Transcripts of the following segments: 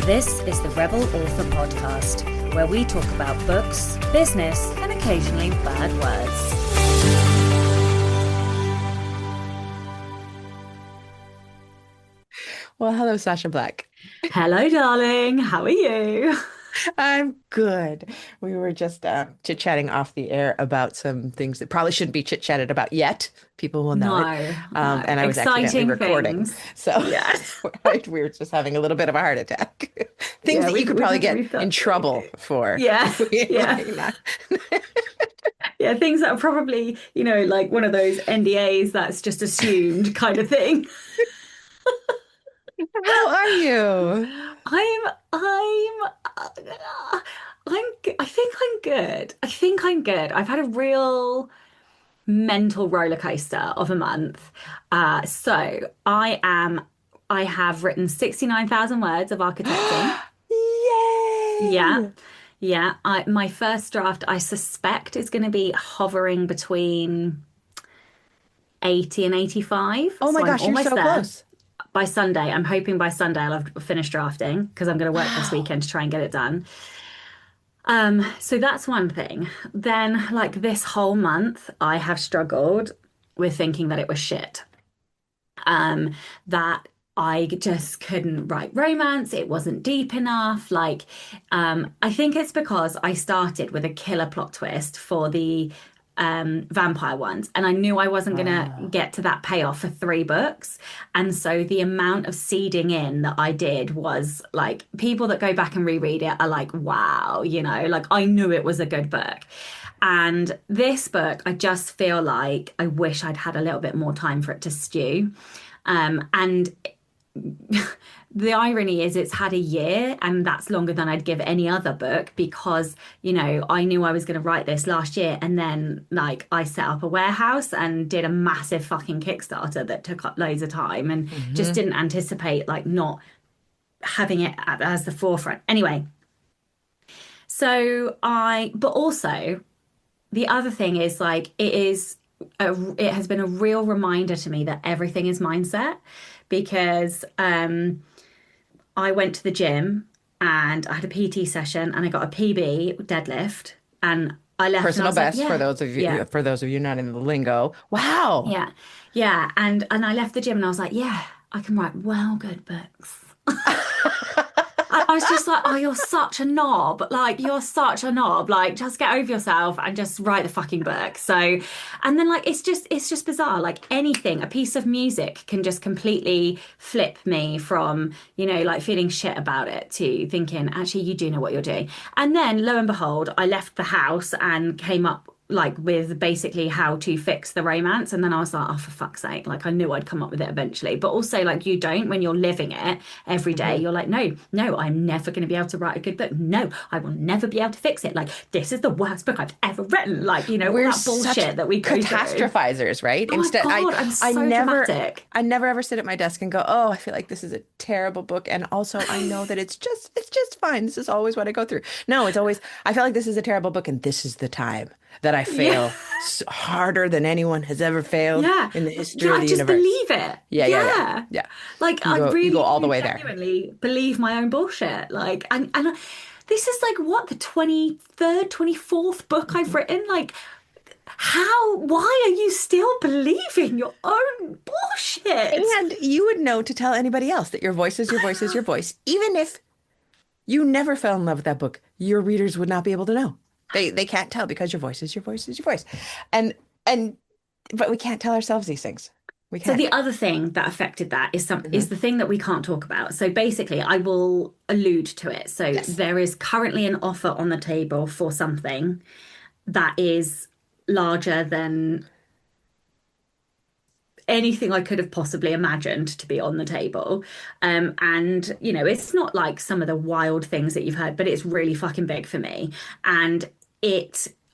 This is the Rebel Author Podcast, where we talk about books, business, and occasionally bad words. Well, hello, Sasha Black. Hello, darling. How are you? I'm good. We were just chit-chatting off the air about some things that probably shouldn't be chit-chatted about yet. People will know it. No. And I was accidentally Exciting recording. things. So Yes. we were just having a little bit of a heart attack. Things Yeah, that you could probably get we've done. in trouble for. Yeah, yeah. Saying that. Yeah, things that are probably, like one of those NDAs that's just assumed kind of thing. How are you? I'm, I'm, I think I'm good. I think I'm good. I've had a real mental roller coaster of a month. I have written 69,000 words of architecting. Yeah. Yay! Yeah. My first draft, I suspect, is going to be hovering between 80 and 85. Oh my So I'm gosh, you're almost so there. close. By Sunday, I'm hoping by Sunday I'll have finished drafting because I'm going to work this Wow. weekend to try and get it done. So that's one thing. Then, like this whole month, I have struggled with thinking that it was shit. Um, that I just couldn't write romance. It wasn't deep enough. I think it's because I started with a killer plot twist for the vampire ones, and I knew I wasn't gonna Wow. get to that payoff for three books. And so the amount of seeding in that I did was like people that go back and reread it are like, wow, like I knew it was a good book. And this book, I just feel like I wish I'd had a little bit more time for it to stew. And the irony is it's had a year, and that's longer than I'd give any other book because, I knew I was going to write this last year, and then like I set up a warehouse and did a massive fucking Kickstarter that took up loads of time and just Hmm. didn't anticipate like not having it as the forefront. Anyway, but also the other thing is like it has been a real reminder to me that everything is mindset because I went to the gym and I had a PT session and I got a PB deadlift and I left and I Personal was like, best yeah, yeah, for those of you not in the lingo. Wow. yeah, yeah. And I left the gym and I was like, yeah, I can write well good books. I was just like, oh, you're such a knob. Like, you're such a knob. Like, just get over yourself and just write the fucking book. So, and then like, it's just bizarre. Like anything, a piece of music can just completely flip me from, like feeling shit about it to thinking, actually, you do know what you're doing. And then lo and behold, I left the house and came up like with basically how to fix the romance. And then I was like, oh, for fuck's sake. Like I knew I'd come up with it eventually. But also like you don't when you're living it every day. Mhm. You're like, no, I'm never going to be able to write a good book. No, I will never be able to fix it. Like this is the worst book I've ever written. Like, all We're that such bullshit that we go through. catastrophizers, right? Oh my Instead, God, I'm I so never, dramatic. I never ever sit at my desk and go, "Oh, I feel like this is a terrible book," and also I know that it's just fine. This is always what I go through. No, it's always, I feel like this is a terrible book, and this is the time that I Yeah. fail harder than anyone has ever failed Yeah. in the history Yeah, of I the just universe. believe it. Yeah. Yeah. Yeah. Like You I go, you go really all the do way there. genuinely believe my own bullshit. Like and this is like what, the 23rd, 24th book I've Mhm. written? Like why are you still believing your own bullshit? And you would know to tell anybody else that your voice is your voice is your voice, even if you never fell in love with that book. Your readers would not be able to know. They can't tell because your voice is your voice is your voice. And and but we can't tell ourselves these things. We So can't. the other thing that affected that is Hmm. the thing that we can't talk about. So basically, I will allude to it. So Yes. there is currently an offer on the table for something that is larger than anything I could have possibly imagined to be on the table. And it's not like some of the wild things that you've heard, but it's really fucking big for me. And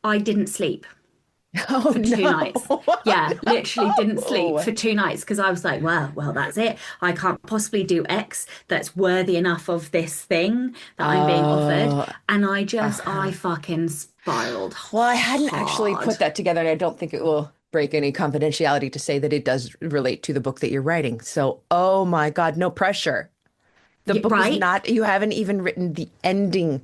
I didn't sleep Oh for two no. nights. Yeah, literally didn't sleep No. for two nights because I was like, well, that's it. I can't possibly do X that's worthy enough of this thing that I'm being offered. Oh, And I uh-huh. fucking spiraled Well, I hadn't actually hard. put that together, and I don't think it will break any confidentiality to say that it does relate to the book that you're writing. So, oh my God, no pressure. The book is Right? not, you haven't even written the ending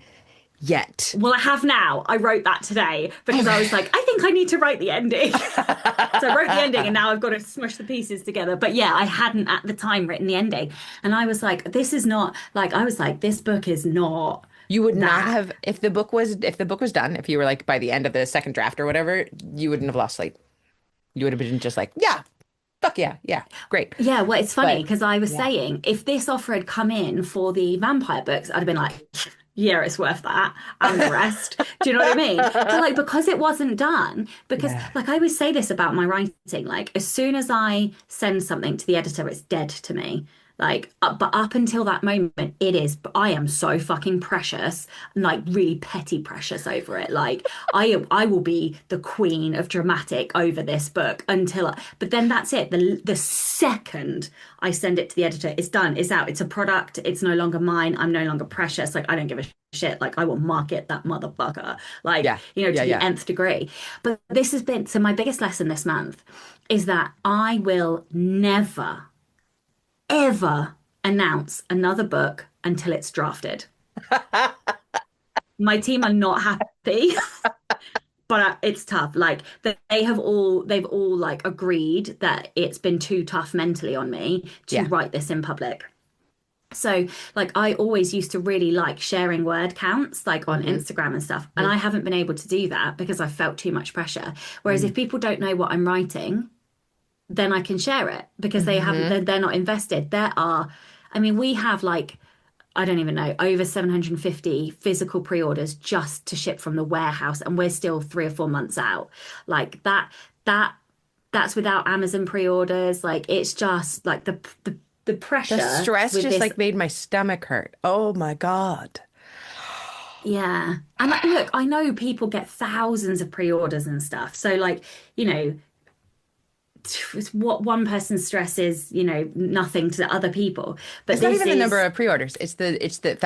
yet. Well, I have now. I wrote that today because I was like, I think I need to write the ending. So I wrote the ending and now I've got to smush the pieces together. But yeah, I hadn't at the time written the ending. And I was like, this is not like, I was like, this book is not You would not that. have, if the book was done, if you were like by the end of the second draft or whatever, you wouldn't have lost sleep. You would have been just like, yeah, fuck yeah, yeah, great. Yeah, well, it's funny But because I was yeah, saying if this offer had come in for the vampire books, I'd have been like, yeah, it's worth that and the rest. Do you know what I mean? But like because it wasn't done, because yeah. like I always say this about my writing, like as soon as I send something to the editor, it's dead to me. Like, but up until that moment, it is. I am so fucking precious, and like really petty precious over it. Like, I will be the queen of dramatic over this book until. But then that's it. The second I send it to the editor, it's done. It's out. It's a product. It's no longer mine. I'm no longer precious. Like, I don't give a shit. Like, I will market that motherfucker. Like, Yeah. to Yeah. the Yeah. nth degree. But this has been so. My biggest lesson this month is that I will never ever announce another book until it's drafted. My team are not happy, but it's tough. Like they've all like agreed that it's been too tough mentally on me to Yeah. write this in public. So like I always used to really like sharing word counts like on Hmm. Instagram and stuff. And Hmm. I haven't been able to do that because I felt too much pressure. Whereas Hmm. if people don't know what I'm writing, then I can share it because they haven't, Hmm. they're not invested. I mean, we have like, I don't even know, over 750 physical pre-orders just to ship from the warehouse, and we're still 3 or 4 months out. Like that, that's without Amazon pre-orders. Like it's just like the The pressure stress with just this. like made my stomach hurt. Oh my God. Yeah. And look, I know people get thousands of pre-orders and stuff. So like, you know, it's what one person's stress is, nothing to other people. But It's not this even the number is, of pre-orders. It's the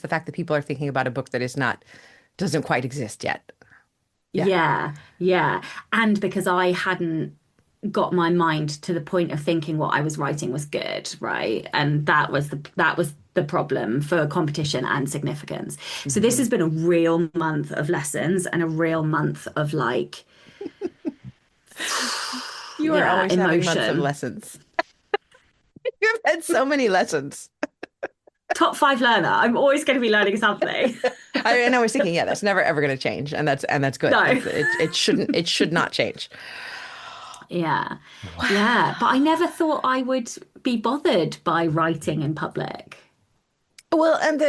fact that people are thinking about a book that is not doesn't quite exist yet. Yeah. yeah, yeah. And because I hadn't got my mind to the point of thinking what I was writing was good, right? And that was the problem for competition and significance. So this Hmm. has been a real month of lessons and a real month of like, You are yeah, always having months of emotion. lessons. You've had so many lessons. Top five learner. I'm always going to be learning something. And I was thinking, yeah, that's never ever going to change, and that's good. No. It should not change. Yeah. Yeah. But I Wow. never thought I would be bothered by writing in public. Well, and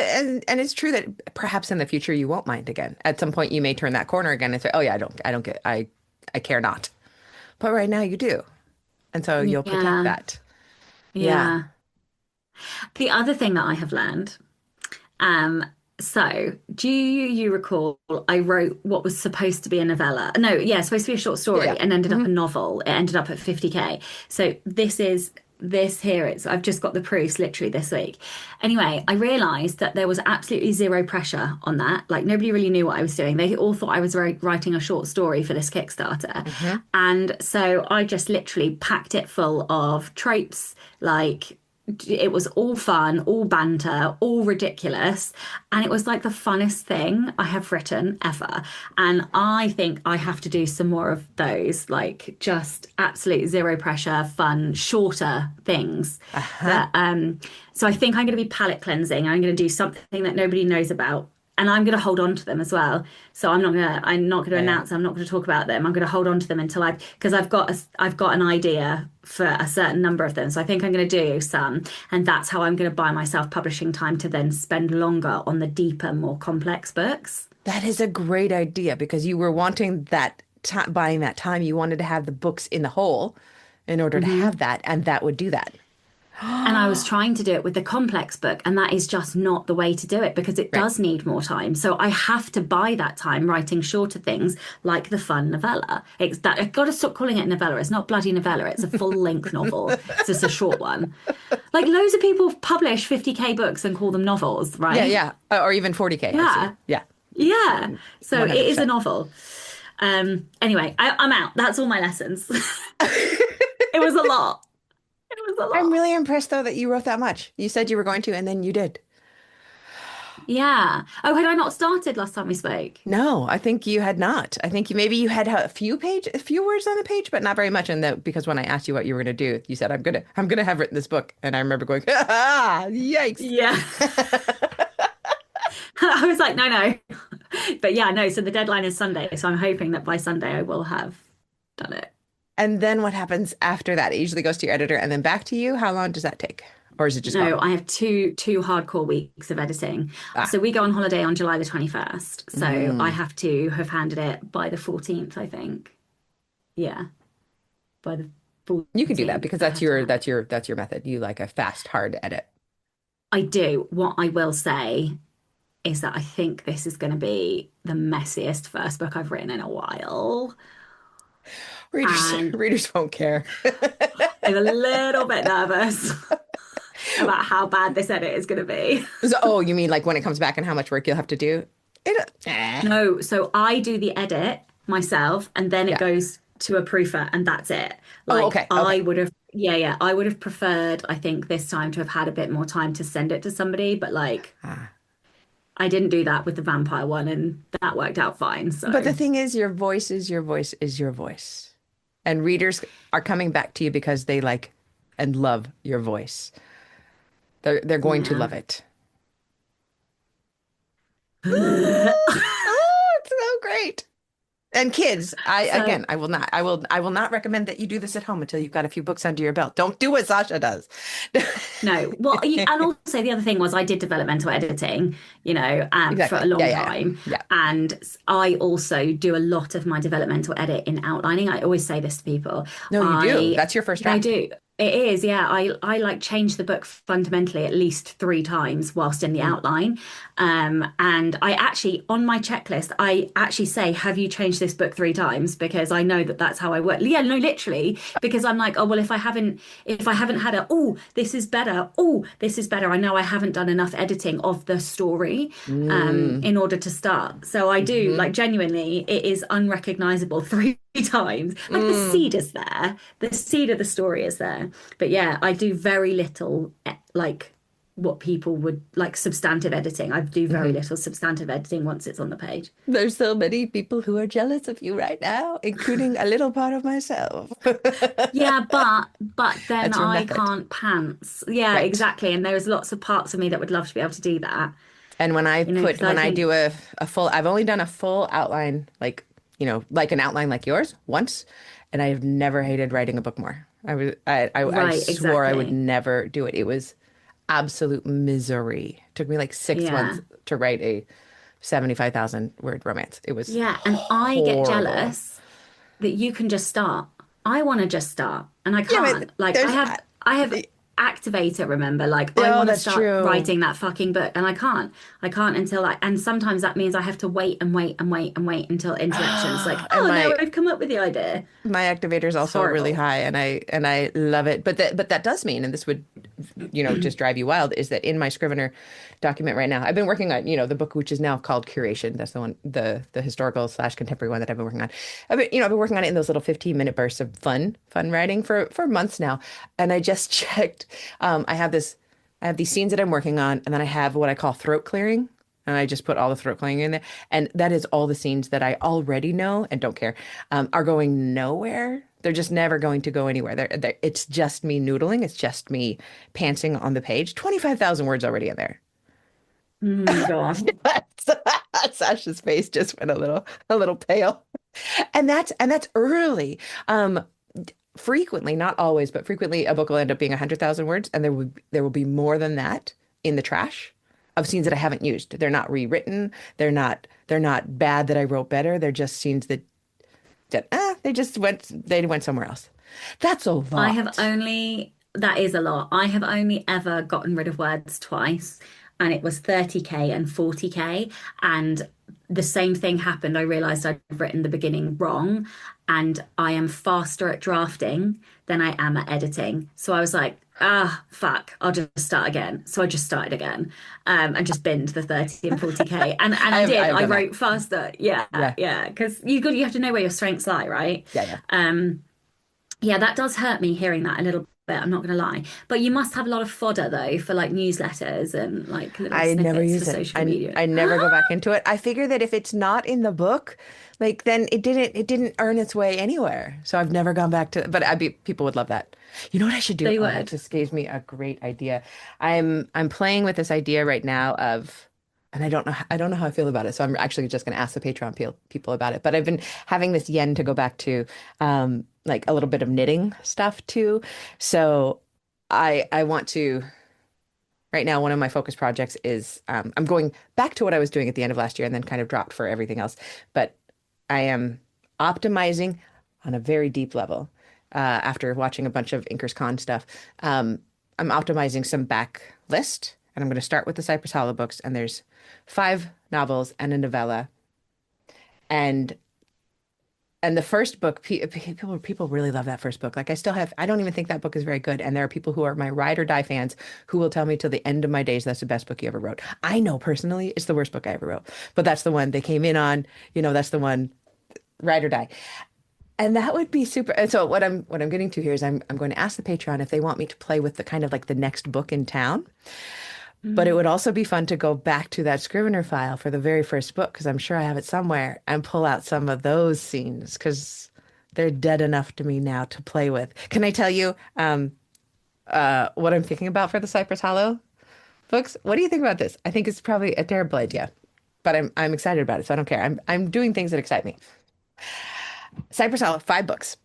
it's true that perhaps in the future you won't mind again. At some point you may turn that corner again and say, "Oh yeah, I care not." But right now you do. And so you'll protect Yeah. that. Yeah. Yeah. The other thing that I have learned, um, so do you recall I wrote what was supposed to be a novella? No, yeah, supposed to be a short Yeah, story yeah. and ended up Hmm. a novel. It ended up at 50K. So this here, I've just got the proofs literally this week. Anyway, I realized that there was absolutely zero pressure on that. Like nobody really knew what I was doing. They all thought I was writing a short story for this Kickstarter. Hmm. And so I just literally packed it full of tropes, like it was all fun, all banter, all ridiculous. And it was like the funnest thing I have written ever. And I think I have to do some more of those, like just absolute zero pressure, fun, shorter things Uh-huh. that so I think I'm going to be palette cleansing. I'm going to do something that nobody knows about. And I'm going to hold on to them as well. So I'm not going to Yeah, yeah. announce, I'm not going to talk about them. I'm going to hold on to them until because I've got an idea for a certain number of them. So I think I'm going to do some, and that's how I'm going to buy myself publishing time to then spend longer on the deeper, more complex books. That is a great idea because you were wanting that time, buying that time. You wanted to have the books in the hole in order to have that, and that would do that. And I was trying to do it with the complex book, and that is just not the way to do it because it Right. does need more time. So I have to buy that time writing shorter things like the fun novella. I've got to stop calling it a novella. It's not bloody novella. It's a full length novel. It's just a short one. Like loads of people publish 50K books and call them novels, Yeah, right? yeah. Or even 40K, I've seen. Yeah. Yeah, Yeah. So it is a 100%. novel. Anyway, I'm out. That's all my lessons. It was a lot. It was a I'm lot. really impressed though that you wrote that much. You said you were going to, and then you did. Yeah. Oh, had I not started last time we spoke? No, I think you had not. I think maybe you had a few words on the page, but not very much. And that because when I asked you what you were going to do, you said, I'm gonna have written this book. And I remember going, ah, yikes. Yeah. I was like, no, no. But yeah, no. So the deadline is Sunday. So I'm hoping that by Sunday I will have done it. And then what happens after that? It usually goes to your editor and then back to you. How long does that take? Or is it just No, gone? I have two hardcore weeks of editing. Ah, So we go on holiday on July the 21st. So I mm. have to have handed it by the 14th, I think. Yeah, by the You can do that 14th because I have to have. that's your method. You like a fast, hard edit. I do. What I will say is that I think this is going to be the messiest first book I've written in a while. Readers And readers won't care. I'm a little bit nervous about how bad this edit is going to be. So, oh, you mean like when it comes back and how much work you'll have to do? Eh. No, so I do the edit myself and then it Yeah. goes to a proofer and that's it. Oh, Like okay. I Okay. would have, yeah, yeah, I would have preferred, I think, this time to have had a bit more time to send it to somebody, but like Ah. I didn't do that with the vampire one and that worked out fine. But the So, thing is, your voice is your voice is your voice. And readers are coming back to you because they like and love your voice. They're going to yeah. love it. Oh, it's so great. And kids, So I will not recommend that you do this at home until you've got a few books under your belt. Don't do what Sasha does. no, well, and also the other thing was I did developmental editing, for a Exactly. Yeah, long yeah, time, yeah. and I also do a lot of my developmental edit in outlining. I always say this to people. No, you do. I That's your first I draft. do. It is, yeah. I like change the book fundamentally at least three times whilst in the Mm. outline. And I actually, on my checklist, I actually say, "Have you changed this book three times?" Because I know that that's how I work. Yeah, no, literally, because I'm like, oh well, if I haven't had this is better. Oh, this is better. I know I haven't done enough editing of the story, Mm. in order to start. So I do, Hmm. like, genuinely, it is unrecognizable three times. Like the Mm. seed is there, the seed of the story is there. But yeah, I do very little like what people would like substantive editing. I do very Hmm. little substantive editing once it's on the page. There's so many people who are jealous of you right now, including a little part of myself. Yeah, but then That's your I method. can't pants. Yeah, Right. exactly. And there's lots of parts of me that would love to be able to do that. And Because I when I think do a full, I've only done a full outline, like, like an outline like yours once, and I have never hated writing a book more. I right, swore I would exactly. never do it. It was absolute misery. Took me like 6 months Yeah. to write a 75,000 word romance. It was Yeah, and I get horrible. jealous that you can just start. I want to just start and I Yeah, can't. but Like I have Activator, remember? Like I oh, want to that's start true. writing that fucking book and I can't. I can't until and sometimes that means I have to wait and wait and wait and wait until Intellection's like, And "Oh no, I've come up with the idea." my activator is It's also really horrible. high and I love it. But that does mean, and this would, just drive you wild, is that in my Scrivener document right now, I've been working on, the book which is now called Curation. That's the one, the historical / contemporary one that I've been working on. I've been working on it in those little 15-minute bursts of fun writing for months now. And I just checked. I have these scenes that I'm working on, and then I have what I call throat clearing. And I just put all the throat clearing in there. And that is all the scenes that I already know and don't care, are going nowhere. They're just never going to go anywhere. It's just me noodling. It's just me pantsing on the page. 25,000 words already in there. Mm, God. Sasha's face just went a little pale. And that's early. Frequently, not always, but frequently a book will end up being 100,000 words, and there will be more than that in the trash of scenes that I haven't used. They're not rewritten. They're not bad that I wrote better. They're just scenes they went somewhere else. That's a I have lot. only, that is a lot. I have only ever gotten rid of words twice, and it was 30K and 40K. And the same thing happened. I realized I'd written the beginning wrong, and I am faster at drafting than I am at editing. So I was like, fuck, I'll just start again. So I just started again, and just binned the 30 and 40K. And I I did. have I done that. wrote faster. Yeah, Yeah. yeah. Because you have to know where your strengths lie, right? Yeah, yeah. Um, yeah, that does hurt me hearing that a little I'm not going to lie. But you must have a lot of fodder though for like newsletters and like little I never snippets for use it. social media. I never go back into it. I figure that if it's not in the book, like then it didn't earn its way anywhere. So I've never gone back to, but people would love that. You know what I should do? They Oh, that would. just gave me a great idea. I'm playing with this idea right now of, and I don't know how I feel about it. So I'm actually just going to ask the Patreon people about it. But I've been having this yen to go back to, like a little bit of knitting stuff too. So I want to. Right now, one of my focus projects is I'm going back to what I was doing at the end of last year and then kind of dropped for everything else. But I am optimizing on a very deep level after watching a bunch of Inkers Con stuff. I'm optimizing some backlist, and I'm going to start with the Cypress Hollow books. And there's 5 novels and a novella. And the first book, people really love that first book. Like I don't even think that book is very good. And there are people who are my ride or die fans who will tell me till the end of my days that's the best book you ever wrote. I know personally it's the worst book I ever wrote, but that's the one they came in on. That's the one, ride or die. And that would be super. And so what I'm getting to here is I'm going to ask the Patreon if they want me to play with the kind of like the next book in town. But it would also be fun to go back to that Scrivener file for the very first book, because I'm sure I have it somewhere, and pull out some of those scenes because they're dead enough to me now to play with. Can I tell you what I'm thinking about for the Cypress Hollow books? What do you think about this? I think it's probably a terrible idea, but I'm excited about it, so I don't care. I'm doing things that excite me. Cypress Hollow, 5 books,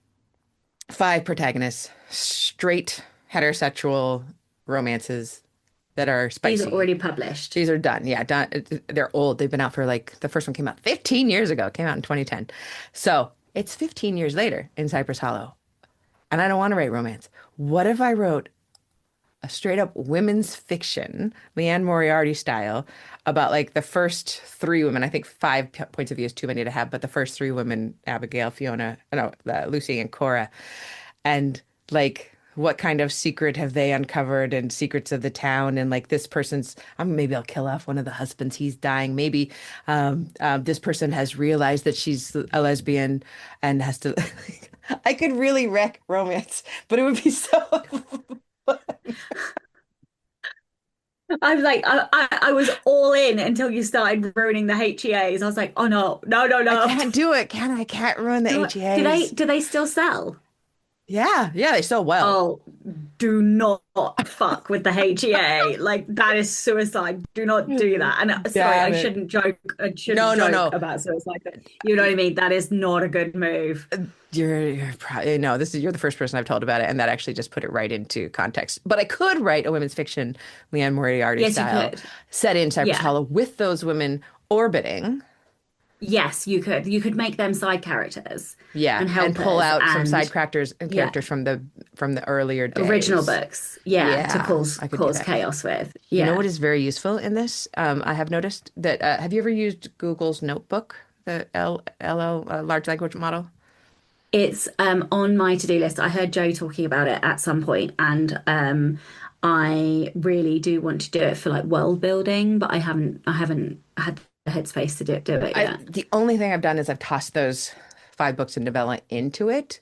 5 protagonists, straight heterosexual romances that are These are spicy. already published. These are done. Yeah, done. They're old. They've been out for like the first one came out 15 years ago. It came out in 2010. So it's 15 years later in Cypress Hollow. And I don't want to write romance. What if I wrote a straight up women's fiction, Leanne Moriarty style, about like the first 3 women? I think 5 points of view is too many to have, but the first 3 women, Abigail, Fiona, no, Lucy and Cora. And like, what kind of secret have they uncovered, and secrets of the town, and like this person's maybe I'll kill off one of the husbands, he's dying, maybe this person has realized that she's a lesbian and has to I could really wreck romance, but it would be so I'm like, I was all in until you started ruining the HEAs. I was like, oh no, no, no, I no. can't do it, can I? Can't ruin the HEAs. Do they still sell? Yeah, they sell well. Oh, do not fuck with the HEA. Like that is suicide. Do not do that. And sorry, Damn it. I shouldn't No, joke no. about suicide, but you know what I mean? That is not a good move. You're probably no. You're the first person I've told about it, and that actually just put it right into context. But I could write a women's fiction, Leanne Moriarty Yes, you style, could. set in Cypress Yeah. Hollow with those women orbiting. Yes, you could. You could make them side characters Yeah, and and pull helpers out some side and characters and yeah, characters from the earlier original days. books. Yeah, to Yeah, cause I could do that. chaos with. You know Yeah. what is very useful in this? I have noticed that. Have you ever used Google's Notebook, the LL large language model? It's on my to-do list. I heard Joe talking about it at some point, and I really do want to do it for like world building, but I haven't had the headspace to do it yet. The only thing I've done is I've tossed those 5 books in novella into it.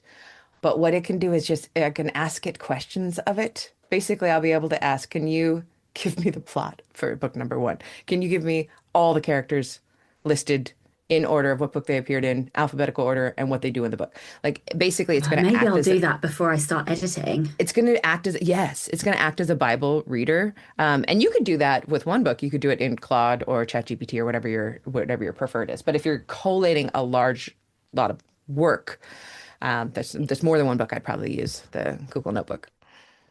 But what it can do is just I can ask it questions of it. Basically, I'll be able to ask, can you give me the plot for book number 1? Can you give me all the characters listed in order of what book they appeared in, alphabetical order, and what they do in the book? Like basically, it's going to Maybe act I'll as do that before I start editing. it's going to act as yes, it's going to act as a Bible reader. And you could do that with one book. You could do it in Claude or ChatGPT or whatever your preferred is. But if you're collating a large lot of work, there's more than one book. I'd probably use the Google Notebook.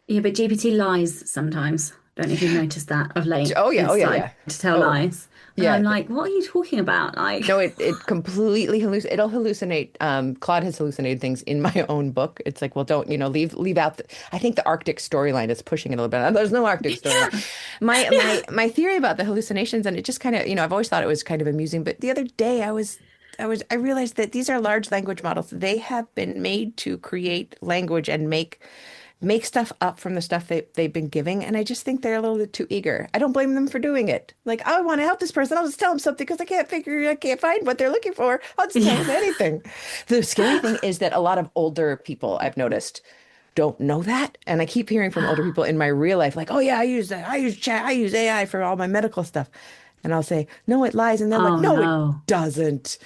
Yeah, but GPT lies sometimes. Don't know if you've noticed that of late. Oh yeah, It's yeah. started to tell Oh lies. And yeah. I'm like, what are you talking about? Like, No, it completely it'll hallucinate. Claude has hallucinated things in my own book. It's like, well, don't, leave out I think the Arctic storyline is pushing it a little bit. There's no Arctic yeah, storyline. My theory about the hallucinations, and it just kind of, I've always thought it was kind of amusing, but the other day I realized that these are large language models. They have been made to create language and make stuff up from the stuff they've been giving. And I just think they're a little bit too eager. I don't blame them for doing it. Like, I want to help this person. I'll just tell them something because I can't find what they're looking for. I'll just tell them yeah. anything. The scary thing is that a lot of older people I've noticed don't know that. And I keep hearing from older people in my real life, like, oh yeah, I use that. I use chat. I use AI for all my medical stuff. And I'll say, no, it lies. And they're like, Oh no, it no. doesn't.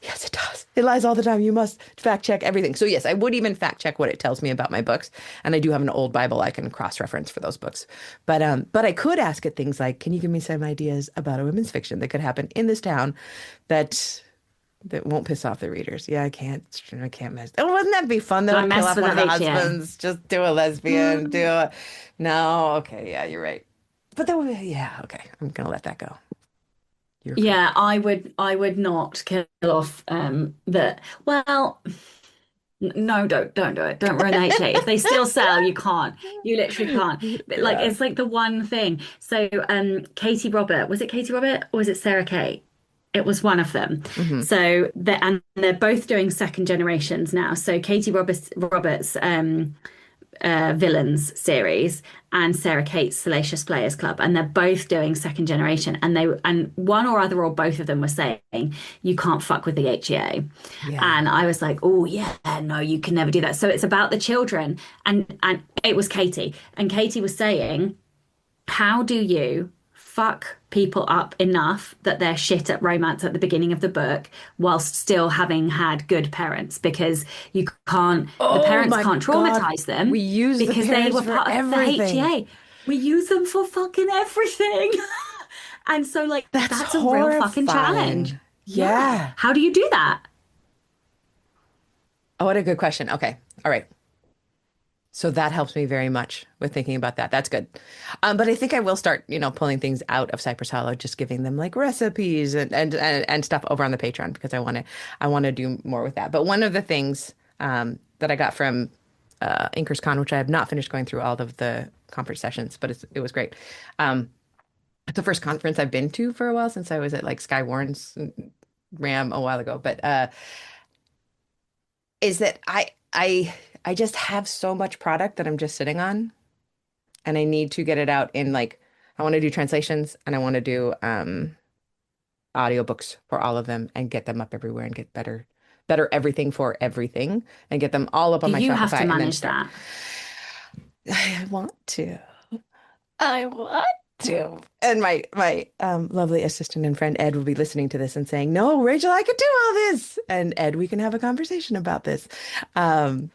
Yes, it does. It lies all the time. You must fact check everything. So yes, I would even fact check what it tells me about my books. And I do have an old Bible I can cross-reference for those books. But I could ask it things like, can you give me some ideas about a women's fiction that could happen in this town that won't piss off the readers? Yeah, I can't mess. Oh, wouldn't that be fun Do though I to kill mess off with one the of the HEA? husbands? Just do a lesbian, do a no, okay, yeah, you're right. But then yeah, okay. I'm gonna let that go. You're Yeah, correct. I would not kill off the well, no, don't do it. Don't ruin the HA. If they still sell, you can't. You literally can't. But like Yeah. it's like the one thing. So Katie Robert, was it Katie Robert or was it Sarah Kate? It was one of them. Hmm. So they're both doing second generations now. So Katie Roberts Villains series and Sarah Kate's Salacious Players Club, and they're both doing second generation. And one or other or both of them were saying you can't fuck with the HEA, Yeah. and I was like, oh yeah, no, you can never do that. So it's about the children, and it was Katie, and Katie was saying, how do you fuck people up enough that they're shit at romance at the beginning of the book whilst still having had good parents? Because the Oh parents my can't God. traumatize We them use the because they parents were for part of the everything. HEA. We use them for fucking everything. And so, like, That's that's a real fucking challenge. horrifying. Yeah. Yeah. How do you do that? Oh, what a good question. Okay. All right. So that helps me very much with thinking about that. That's good. But I think I will start, pulling things out of Cypress Hollow, just giving them like recipes and stuff over on the Patreon because I want to do more with that. But one of the things that I got from Inkers Con, which I have not finished going through all of the conference sessions, but it was great. It's the first conference I've been to for a while since I was at like Sky Warren's RAM a while ago. But is that I just have so much product that I'm just sitting on, and I need to get it out in like I want to do translations and I want to do audiobooks for all of them and get them up everywhere and get better everything for everything and get them all up on my You have to Shopify and then manage start. that. I want to. I want to. And my lovely assistant and friend Ed will be listening to this and saying, "No, Rachel, I could do all this." And Ed, we can have a conversation about this. Um,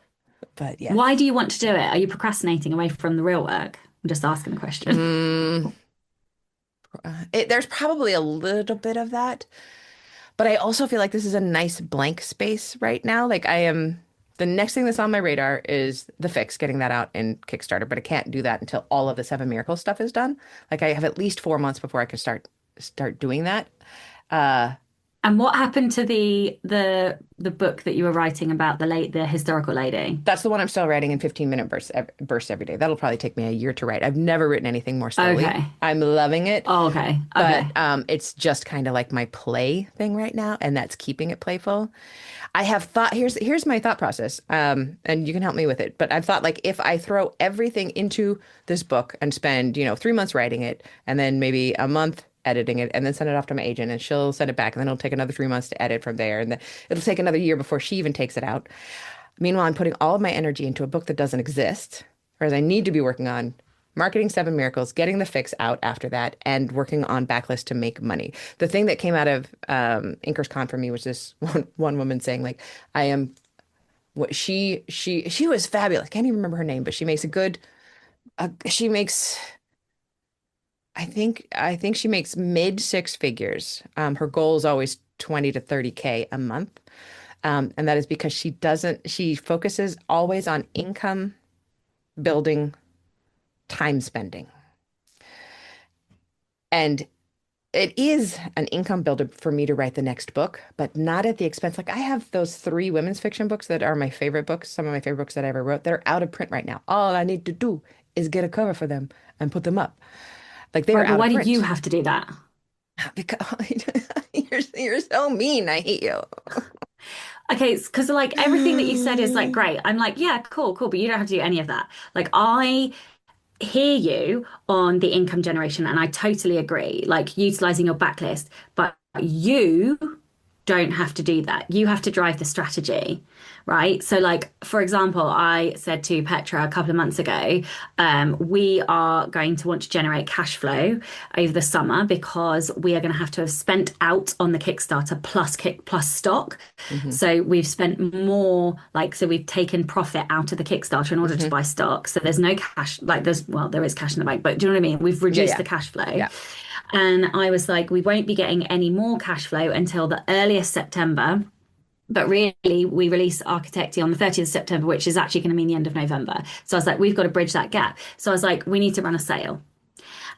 but yes. Why do you want to do it? Are you procrastinating away from the real work? I'm just asking the question. Mm, there's probably a little bit of that, but I also feel like this is a nice blank space right now. Like the next thing that's on my radar is the fix, getting that out in Kickstarter, but I can't do that until all of the Seven Miracles stuff is done. Like I have at least 4 months before I can start doing that. Uh, And what happened to the book that you were writing about the historical lady? that's the one I'm still writing in 15-minute bursts every day. That'll probably take me a year to write. I've never written anything more slowly. Okay. I'm loving it. Oh, okay. But Okay. it's just kind of like my play thing right now, and that's keeping it playful. I have thought here's my thought process, and you can help me with it. But I've thought like if I throw everything into this book and spend 3 months writing it, and then maybe a month editing it, and then send it off to my agent, and she'll send it back, and then it'll take another 3 months to edit from there, and then it'll take another year before she even takes it out. Meanwhile, I'm putting all of my energy into a book that doesn't exist, whereas I need to be working on marketing Seven Miracles, getting the fix out after that, and working on backlist to make money. The thing that came out of Inkers Con for me was this one woman saying like, I am what she was fabulous. I can't even remember her name, but she makes a good. She makes. I think she makes mid six figures. Her goal is always 20 to 30K a month. And that is because she focuses always on income building time spending. And it is an income builder for me to write the next book, but not at the expense. Like I have those three women's fiction books that are my favorite books, some of my favorite books that I ever wrote, that are out of print right now. All I need to do is get a cover for them and put them up. Like they are Right, but out of why do you print. have to do that? Because you're so mean. I hate you. Okay, because like everything that you said is like great. I'm like, yeah, cool, cool, but you don't have to do any of that. Like I hear you on the income generation, and I totally agree. Like utilizing your backlist, but you don't have to do that. You have to drive the strategy, right? So, like, for example, I said to Petra a couple of months ago, we are going to want to generate cash flow over the summer because we are going to have spent out on the Kickstarter plus kick plus stock. Hmm. So we've spent more, like, so we've taken profit out of the Kickstarter in order to Hmm. buy stock. So there's no cash, like, well, there is cash in the bank, but do you know what I mean? We've Yeah, reduced yeah, the cash flow. yeah. And I was like, we won't be getting any more cash flow until the earliest September. But really, we release Architecty on the 30th of September, which is actually going to mean the end of November. So I was like, we've got to bridge that gap. So I was like, we need to run a sale.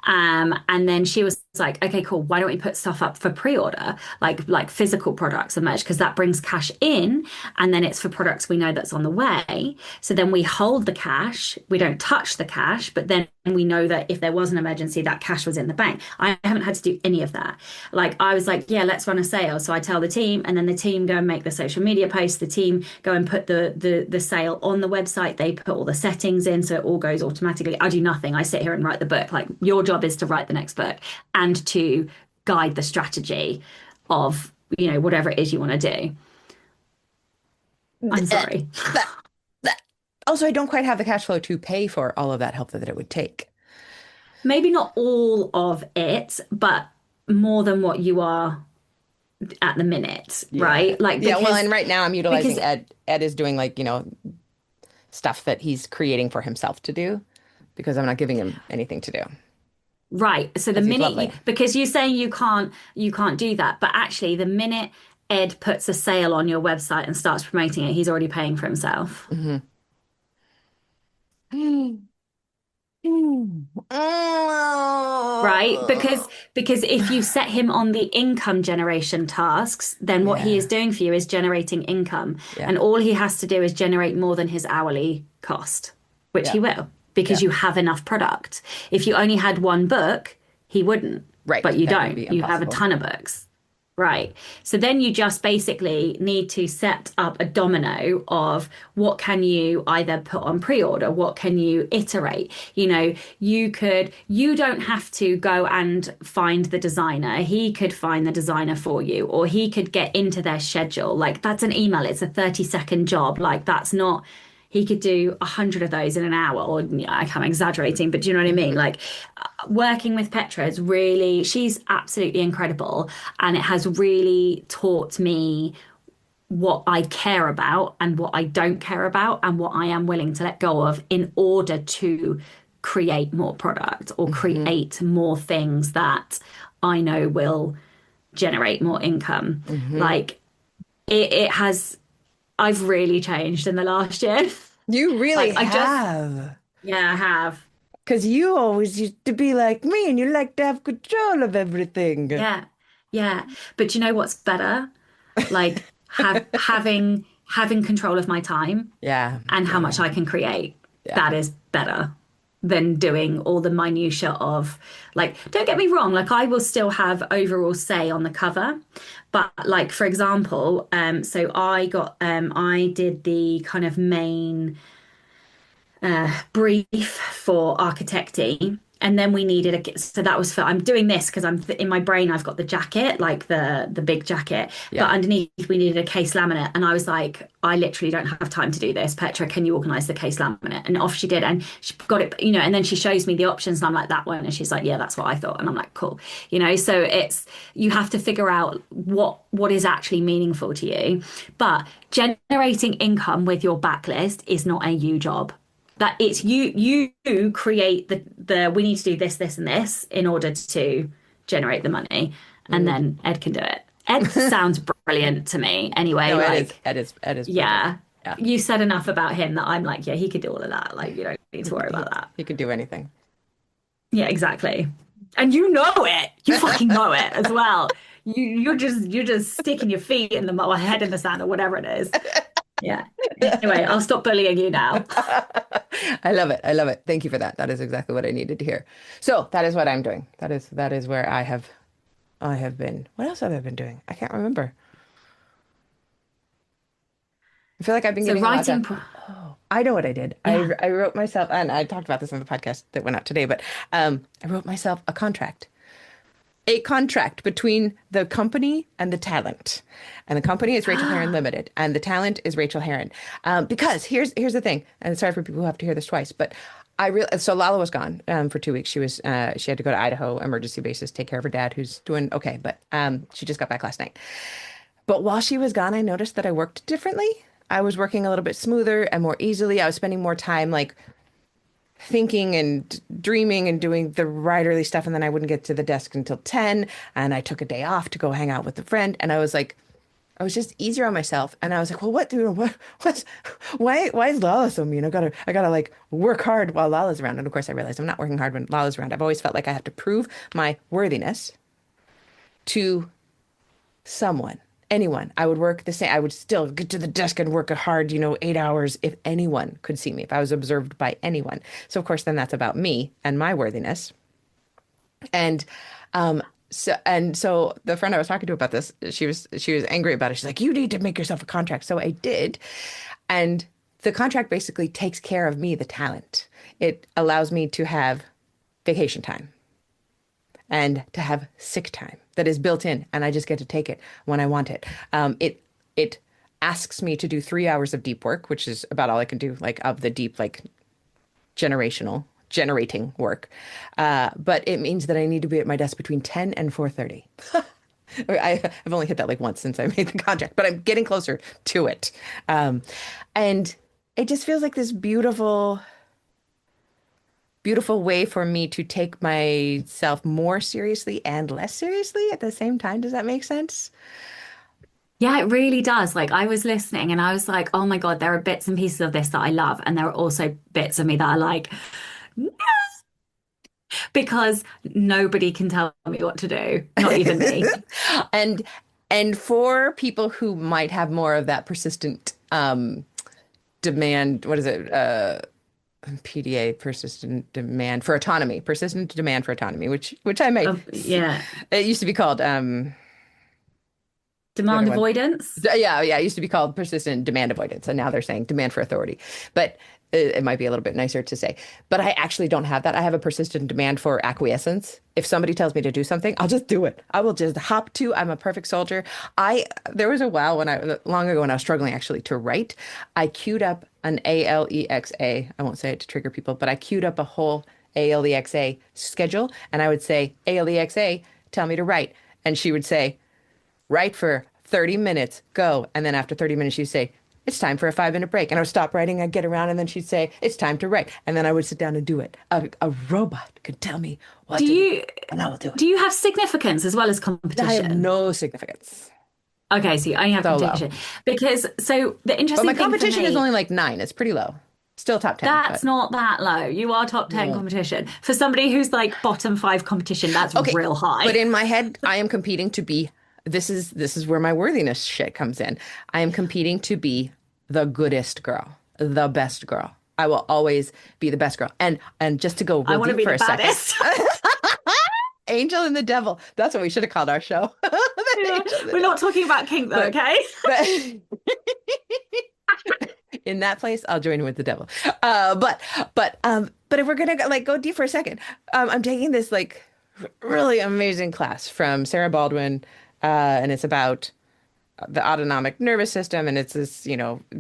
And then she was like, okay, cool. Why don't we put stuff up for pre-order, like physical products and merch, because that brings cash in, and then it's for products we know that's on the way. So then we hold the cash, we don't touch the cash, but then we know that if there was an emergency, that cash was in the bank. I haven't had to do any of that. Like I was like, yeah, let's run a sale. So I tell the team, and then the team go and make the social media posts. The team go and put the sale on the website. They put all the settings in, so it all goes automatically. I do nothing. I sit here and write the book. Like your job is to write the next book and to guide the strategy of, whatever it is you want to do. I'm Uh, sorry. that, that. Also, I don't quite have the cash flow to pay for all of that help that it would take. Maybe not all of it, but more than what you are at the minute, Yeah. right? Like Yeah, well, and right now I'm because utilizing Ed. Ed is doing like, stuff that he's creating for himself to do because I'm not giving him anything to do right. So the because he's minute lovely. because you're saying you can't do that, but actually the minute Ed puts a sale on your website and starts promoting it, he's already paying for himself. Hmm. Mm. Right? Oh. Because if you set him on the income generation tasks, then what he is Yeah. doing for you is generating income. Yeah. And all he has to do is generate more than his hourly cost, which Yeah. he will, because Yeah. you have enough product. If you only had one book, he wouldn't, Right. but you That would be don't. You have a impossible. ton of books. Right. So then you just basically need to set up a domino of what can you either put on pre-order, what can you iterate. You don't have to go and find the designer. He could find the designer for you, or he could get into their schedule. Like that's an email, it's a 30-second job. Like that's not, he could do 100 of those in an hour, or I'm exaggerating, but do you know what I mean? Like working with Petra is really, she's absolutely incredible. And it has really taught me what I care about and what I don't care about and what I am willing to let go of in order to create more product or Hmm. create more things that I know will generate more income. Hmm. Like it has, I've really changed in the last year. You really Like I just, have. yeah, I have. Because you always used to be like me and you like to have control of everything. Yeah. Yeah. But you know what's better? Like having control of my time Yeah. and how much Yeah. I can create. Yeah. That is better than doing all the minutia of, like, don't get me wrong, like I will still have overall say on the cover. But like for example, so I did the kind of main brief for architecty. And then we needed so that was for, I'm doing this because in my brain, I've got the jacket, like the big jacket, Yeah. but underneath we needed a case laminate. And I was like, I literally don't have time to do this. Petra, can you organize the case laminate? And off she did. And she got it, and then she shows me the options and I'm like, that one. And she's like, yeah, that's what I thought. And I'm like, cool. So you have to figure out what is actually meaningful to you. But generating income with your backlist is not a you job. That it's you create the we need to do this and this in order to generate the money, and Mm. then Ed can do it. Ed sounds brilliant to me anyway. No, Like, Ed is brilliant. yeah, Yeah. you said enough about him that I'm like, yeah, he could do all of that. Like, you don't need to worry He, about that. he could do anything. Yeah, exactly. And you know it. You fucking know it as well. You're just sticking your feet in the or head in the sand or whatever it is. Yeah. Anyway, I'll stop bullying you now. I love it. I love it. Thank you for that. That is exactly what I needed to hear. So that is what I'm doing. That is where I have been. What else have I been doing? I can't remember. I feel like I've been So getting a lot writing, done. Oh, I know what I did. I yeah. I wrote myself, and I talked about this on the podcast that went out today, but I wrote myself a contract. a contract between the company and the talent. And the company is Rachael Herron Limited, and the talent is Rachael Herron. Because here's the thing, and sorry for people who have to hear this twice, but so Lala was gone for 2 weeks. She had to go to Idaho emergency basis, take care of her dad, who's doing okay, but she just got back last night. But while she was gone, I noticed that I worked differently. I was working a little bit smoother and more easily. I was spending more time like thinking and dreaming and doing the writerly stuff. And then I wouldn't get to the desk until 10. And I took a day off to go hang out with a friend. And I was like, I was just easier on myself. And I was like, well, why is Lala so mean? I gotta like work hard while Lala's around. And of course I realized I'm not working hard when Lala's around. I've always felt like I have to prove my worthiness to someone, anyone. I would work the same. I would still get to the desk and work hard, 8 hours if anyone could see me, if I was observed by anyone. So of course, then that's about me and my worthiness. And so the friend I was talking to about this, she was angry about it. She's like, you need to make yourself a contract. So I did. And the contract basically takes care of me, the talent. It allows me to have vacation time and to have sick time that is built in, and I just get to take it when I want it. It asks me to do 3 hours of deep work, which is about all I can do, like of the deep, like generating work. But it means that I need to be at my desk between 10 and 4:30. I've only hit that like once since I made the contract, but I'm getting closer to it. And it just feels like this beautiful way for me to take myself more seriously and less seriously at the same time. Does that make sense? Yeah, it really does. Like I was listening and I was like, oh my God, there are bits and pieces of this that I love. And there are also bits of me that are like, no, because nobody can tell me what to do, not even me. And for people who might have more of that persistent demand, what is it? PDA, persistent demand for autonomy, which I might. Yeah. It used to be called the other Demand one. avoidance. Yeah, it used to be called persistent demand avoidance, and now they're saying demand for authority. But it might be a little bit nicer to say. But I actually don't have that. I have a persistent demand for acquiescence. If somebody tells me to do something, I'll just do it. I will just hop to. I'm a perfect soldier. There was a while long ago when I was struggling actually to write, I queued up an ALEXA. I won't say it to trigger people, but I queued up a whole ALEXA schedule, and I would say, ALEXA, tell me to write. And she would say, write for 30 minutes, go. And then after 30 minutes, she'd say, it's time for a 5-minute break. And I would stop writing, I'd get around, and then she'd say, it's time to write. And then I would sit down and do it. A robot could tell me what to do, and I will do it. Do you have significance as well as I have competition? no significance. Okay, so you only have So low. competition. Because so the But interesting my thing for competition is me, only like 9. It's pretty low. Still top 10, that's but not that low. You are top 10 yeah. competition. For somebody who's like bottom 5 competition, that's Okay. real high. But in my head, I am competing to be, this is where my worthiness shit comes in. I am competing to be the goodest girl, the best girl. I will always be the best girl. And just to go I real want to deep be for the a second. baddest. Angel and the Devil. That's what we should have called our show. The Yeah. Angel and the We're not Devil. talking about kink though, But, okay? but in that place, I'll join with the devil. But if we're gonna like go deep for a second, I'm taking this like really amazing class from Sarah Baldwin, and it's about the autonomic nervous system, and it's this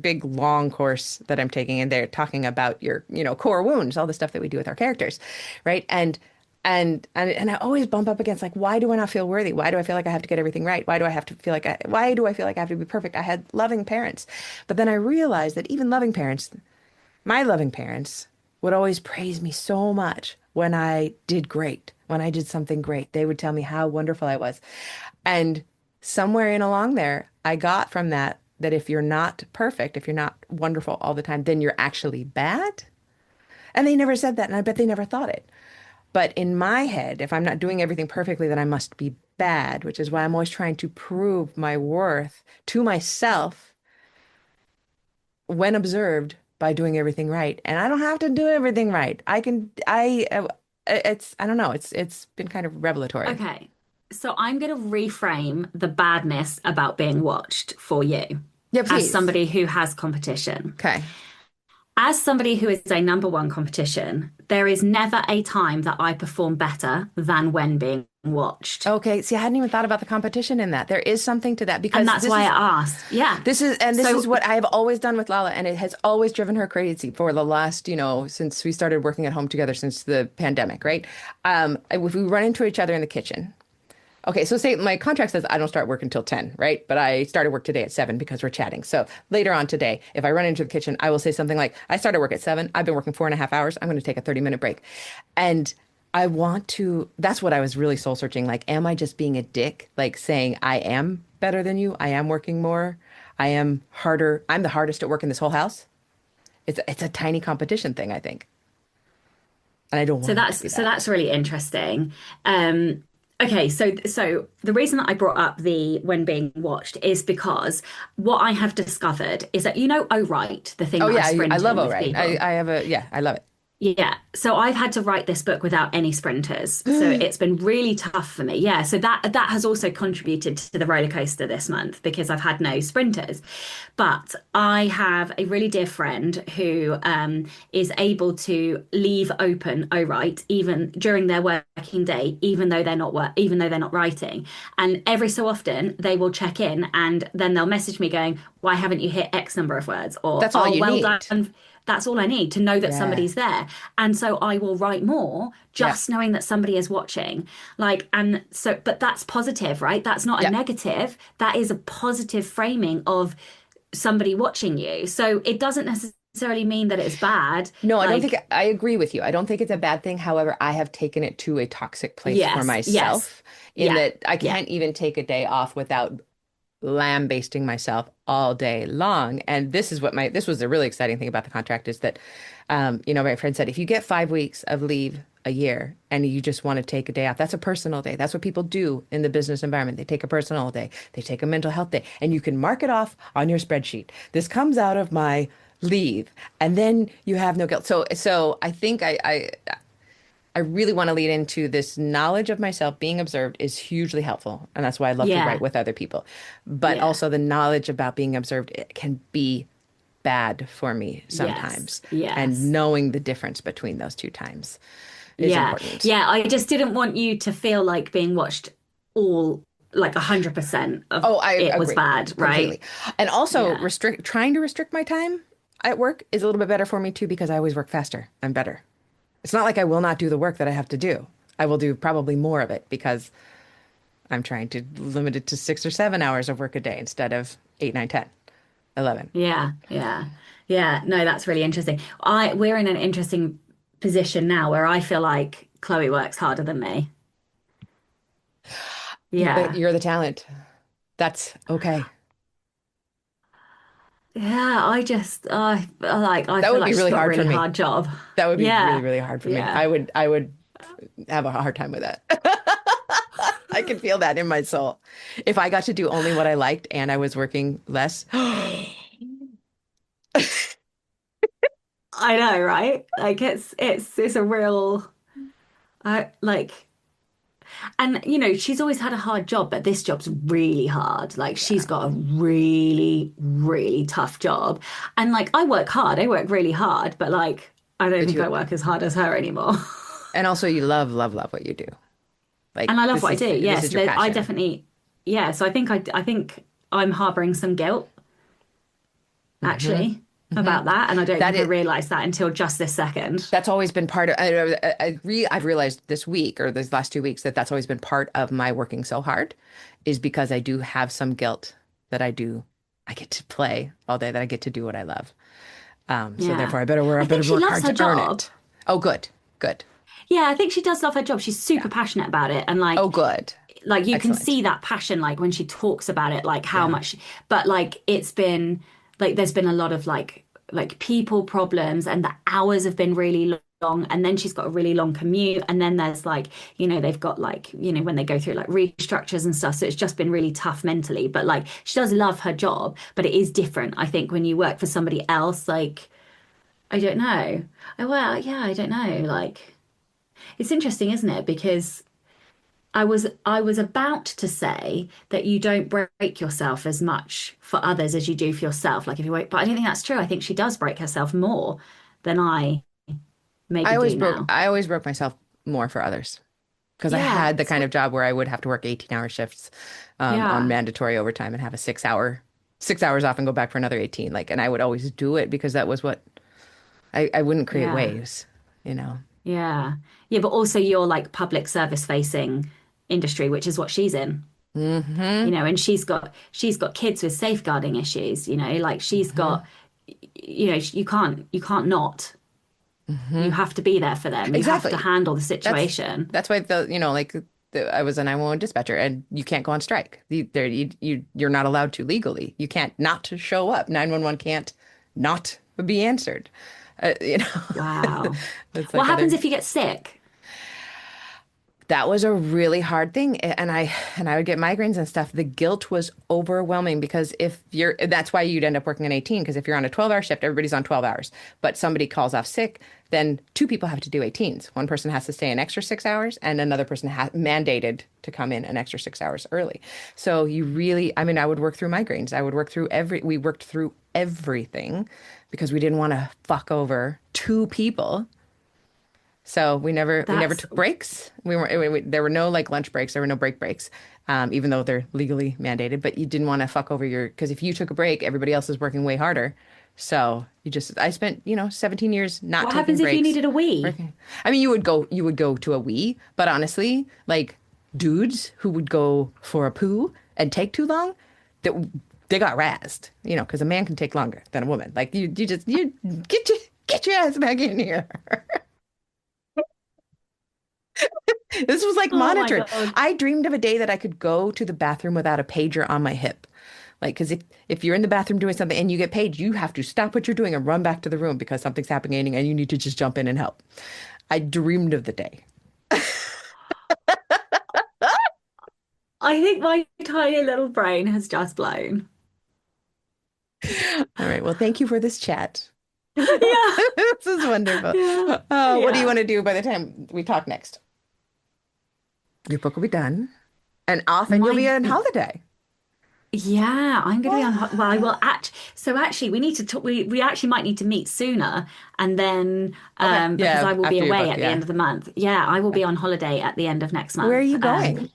big long course that I'm taking, and they're talking about your core wounds, all the stuff that we do with our characters, right? And I always bump up against like, why do I not feel worthy? Why do I feel like I have to get everything right? Why do I feel like I have to be perfect? I had loving parents, but then I realized that even my loving parents would always praise me so much when I did great, when I did something great. They would tell me how wonderful I was. And somewhere in along there, I got from that if you're not perfect, if you're not wonderful all the time, then you're actually bad. And they never said that, and I bet they never thought it. But in my head, if I'm not doing everything perfectly, then I must be bad, which is why I'm always trying to prove my worth to myself when observed by doing everything right. And I don't have to do everything right. I don't know. It's been kind of revelatory. Okay. So I'm going to reframe the badness about being watched for you Yeah, as please. somebody who has competition. Okay. As somebody who is a number one competition, there is never a time that I perform better than when being watched. Okay, see, I hadn't even thought about the competition in that. There is something to that And because that's why I asked. Yeah. this is So, what I have always done with Lala, and it has always driven her crazy for the last, since we started working at home together since the pandemic, right? If we run into each other in the kitchen. Okay, so say my contract says I don't start work until 10, right? But I started work today at 7 because we're chatting. So later on today, if I run into the kitchen, I will say something like, I started work at 7. I've been working 4.5 hours. I'm going to take a 30-minute break. And I want to, that's what I was really soul searching. Like, am I just being a dick? Like saying, I am better than you. I am working more. I am harder. I'm the hardest at work in this whole house. It's a tiny competition thing, I think. And I don't so want it to be that's so that. that's really interesting. Okay, so the reason that I brought up the when being watched is because what I have discovered is that Oh Right, the thing Oh that I yeah, I sprint love in Oh with Right. people. I love it. Yeah, so I've had to write this book without any sprinters. So it's been really tough for me. Yeah, so that has also contributed to the roller coaster this month because I've had no sprinters. But I have a really dear friend who is able to leave open, oh right, even during their working day, even though they're not writing. And every so often they will check in and then they'll message me going, "Why haven't you hit X number of words?" Or, That's all "Oh, you well need. done." That's all I need to know that Yeah. somebody's there. And so I will write more Yeah. just knowing that somebody is watching. But that's positive, right? That's not a Yeah. negative. That is a positive framing of somebody watching you. So it doesn't necessarily mean that it's bad. No, I don't think Like, I agree with you. I don't think it's a bad thing. However, I have taken it to a toxic place for yes, yes, myself in yeah, that I yeah, can't even take a day off without lambasting myself all day long. And this was a really exciting thing about the contract is that, my friend said, if you get 5 weeks of leave a year and you just want to take a day off, that's a personal day. That's what people do in the business environment. They take a personal day, they take a mental health day, and you can mark it off on your spreadsheet. This comes out of my leave, and then you have no guilt. So I think I really want to lead into this knowledge of myself being observed is hugely helpful. And that's why I love to write yeah, with other people. But yeah, also the knowledge about being observed it can be bad for me yes, sometimes. And yes. knowing the difference between those two times is Yeah. important. Yeah. I just didn't want you to feel like being watched all like 100% of Oh, I it was agree bad, completely. right? And also Yeah. trying to restrict my time at work is a little bit better for me too because I always work faster and better. It's not like I will not do the work that I have to do. I will do probably more of it because I'm trying to limit it to 6 or 7 hours of work a day instead of 8, 9, 10, 11. Yeah. Yeah. Yeah. No, that's really interesting. We're in an interesting position now where I feel like Chloe works harder than me. Yeah. You're the talent. That's okay. Yeah. I That feel would like be she's really got a hard for really me. hard job. That would be really, Yeah. really hard for me. Yeah. I would have a hard time with that. I can feel that in my soul. If I got to do only what I liked and I was working less, I know, right? Like it's a real I like and she's always had a hard job, but this job's really hard. Like she's yeah. got a really, really tough job. And like I work hard, I work really hard, but like I don't But think you I work as hard as her anymore. and also you love, love, love what you do. And Like I love what I do. this Yes, is your I passion. definitely yeah, so I think I'm harboring some guilt Hmm. actually Hmm. about that, and I don't That think I is realized that until just this second. that's always been part of I've realized this week or these last 2 weeks that that's always been part of my working so hard is because I do have some guilt that I get to play all day that I get to do what I love. So Yeah. therefore I I think better she work loves hard her to earn job. it. Oh good. Good. Yeah, I think she does love her job. She's Yeah. super passionate about it. And Oh good. like you can Excellent. see that passion like when she talks about it, like how Yeah. much, but like it's been like there's been a lot of like people problems and the hours have been really long. And then she's got a really long commute. And then there's like, they've got like, when they go through like restructures and stuff. So it's just been really tough mentally. But like she does love her job, but it is different, I think, when you work for somebody else. Like, I don't know. Well, yeah, I don't know. Like, it's interesting, isn't it? Because I was about to say that you don't break yourself as much for others as you do for yourself. Like if you wait, but I don't think that's true. I think she does break herself more than I maybe do now. I always broke myself more for others because I Yeah, had the kind of job where I would have to work 18-hour shifts on yeah, mandatory overtime and have a 6 hours off and go back for another 18. Like, and I would always do it because that was what I wouldn't create yeah, waves, you know. yeah, yeah. But also you're like public service facing industry, which is what she's in. Hmm. And she's got kids with safeguarding issues, like she's Hmm. got, you can't not. Hmm. You have to be there for them. You have to Exactly. handle the That's situation. that's why I was a 911 dispatcher and you can't go on strike. You're not allowed to legally. You can't not to show up. 911 can't not be answered. You know, Wow. it's What like happens other. if you get sick? That was a really hard thing, and I would get migraines and stuff. The guilt was overwhelming because if you're that's why you'd end up working an 18 because if you're on a 12-hour shift, everybody's on 12 hours. But somebody calls off sick, then two people have to do 18s. One person has to stay an extra 6 hours, and another person mandated to come in an extra 6 hours early. So you really, I mean, I would work through migraines. I would work through we worked through everything because we didn't want to fuck over two people. So we never That's took breaks. There were no like lunch breaks. There were no breaks, even though they're legally mandated. But you didn't want to fuck over because if you took a break, everybody else is working way harder. So I spent 17 years not what taking happens if you breaks. needed a wee? Working. I mean, you would go to a wee, but honestly, like dudes who would go for a poo and take too long, that they got razzed, because a man can take longer than a woman. Like you get your ass back in here. This was like Oh my monitored. God. I dreamed of a day that I could go to the bathroom without a pager on my hip. Like, because if you're in the bathroom doing something and you get paged, you have to stop what you're doing and run back to the room because something's happening and you need to just jump in and help. I dreamed of the day. I think my tiny little brain has just blown. All right. Well, thank you for this chat. Yeah, This is wonderful. yeah, What do you yeah. want to do by the time we talk next? Your book will be done and off, and you'll My be on holiday. Yeah, I'm going to be on. Well, I will Wow. act. So actually, we need to talk. We actually might need to meet sooner, and then Okay. because Yeah. I will be After your away book. at the Yeah. end of the month. Yeah, I will Yeah. be on holiday at the end of next Where are month. you going?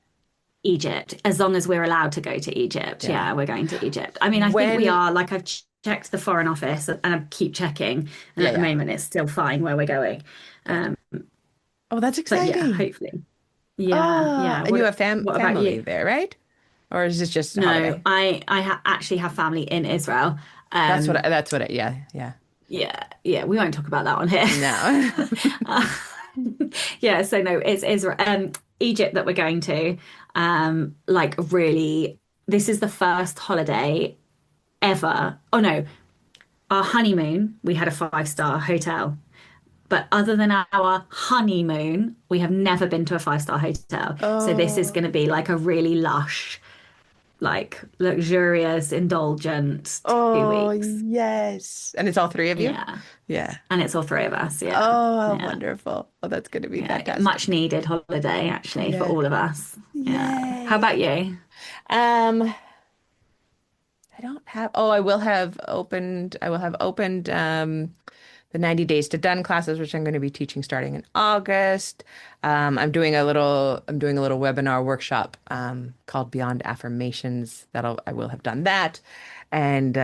Egypt, as long as we're allowed to go to Egypt. Yeah. Yeah, we're going to Egypt. I mean, I think we When? are. Like I've checked the Foreign Office, and I keep checking, and Yeah. at the Yeah. moment it's still fine where we're going. Good. Um, Oh, that's but yeah, exciting. hopefully. Yeah, Oh, yeah. and you What have What about family you? there, right? Or is this just a No, holiday? I actually have family in Israel. Um, Yeah, yeah. Yeah, yeah, we won't talk about that on here. No. Uh, yeah, so no, it's Israel, Egypt that we're going to. Like really, this is the first holiday ever. Oh no, our honeymoon, we had a five-star hotel. But other than our honeymoon, we have never been to a five-star hotel. So this is going to Oh, be like a really lush, like luxurious, indulgent 2 weeks. yes. And it's all three of you? Yeah. Yeah. And it's all three of us. Yeah. Oh, how Yeah. wonderful. Oh, that's going to be Yeah, much fantastic. needed holiday actually for Yeah. all of us. Yeah. How Yay. about you? Um, I don't have, oh, I will have opened the 90 Days to Done classes, which I'm going to be teaching starting in August. I'm doing a little webinar workshop called Beyond Affirmations. I will have done that. And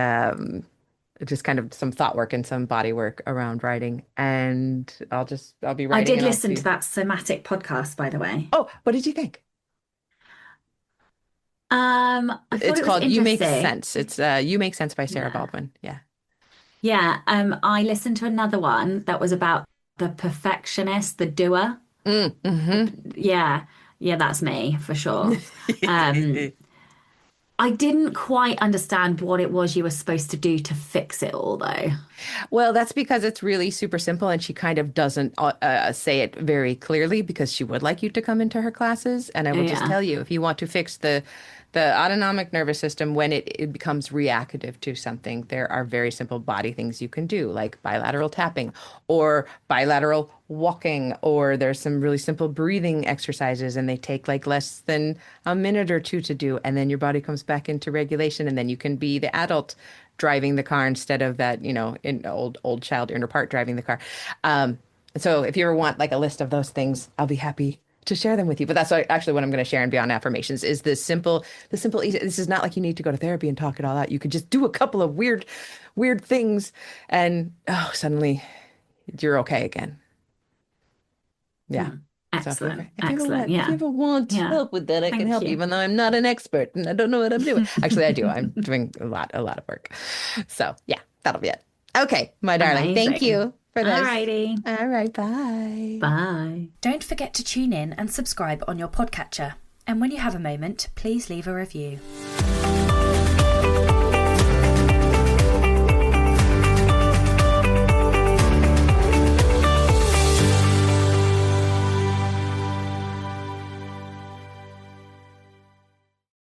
just kind of some thought work and some body work around writing. And I'll be I writing did and I'll listen be, to that somatic podcast, by the way. oh, what did you think? I thought It's it was called You Make interesting. Sense. It's You Make Sense by Sarah Yeah. Baldwin. Yeah. Yeah. I listened to another one that was about the perfectionist, the doer. Mm-hmm. Yeah. Yeah, that's me for sure. Um, I didn't quite understand what it was you were supposed to do to fix it all, though. Well, that's because it's really super simple and she kind of doesn't say it very clearly because she would like you to come into her classes. And I will just Yeah. tell you, if you want to fix the autonomic nervous system when it becomes reactive to something, there are very simple body things you can do, like bilateral tapping or bilateral walking, or there's some really simple breathing exercises and they take like less than a minute or two to do. And then your body comes back into regulation and then you can be the adult driving the car instead of that, in old child inner part driving the car. So if you ever want like a list of those things, I'll be happy to share them with you. But that's actually what I'm going to share in Beyond Affirmations is the simple, easy. This is not like you need to go to therapy and talk it all out. You could just do a couple of weird things and suddenly you're okay again. Yeah. Mm. So Excellent. if you ever Excellent. want, if you Yeah. ever want Yeah. help with that, I can Thank help you, you. even though I'm not an expert and I don't know what I'm doing. Actually, I do. I'm doing a lot of work. So yeah, that'll be it. Okay, my darling. Thank Amazing. you for this. Alrighty. All right, bye. Bye. Don't forget to tune in and subscribe on your podcatcher. And when you have a moment, please leave a review.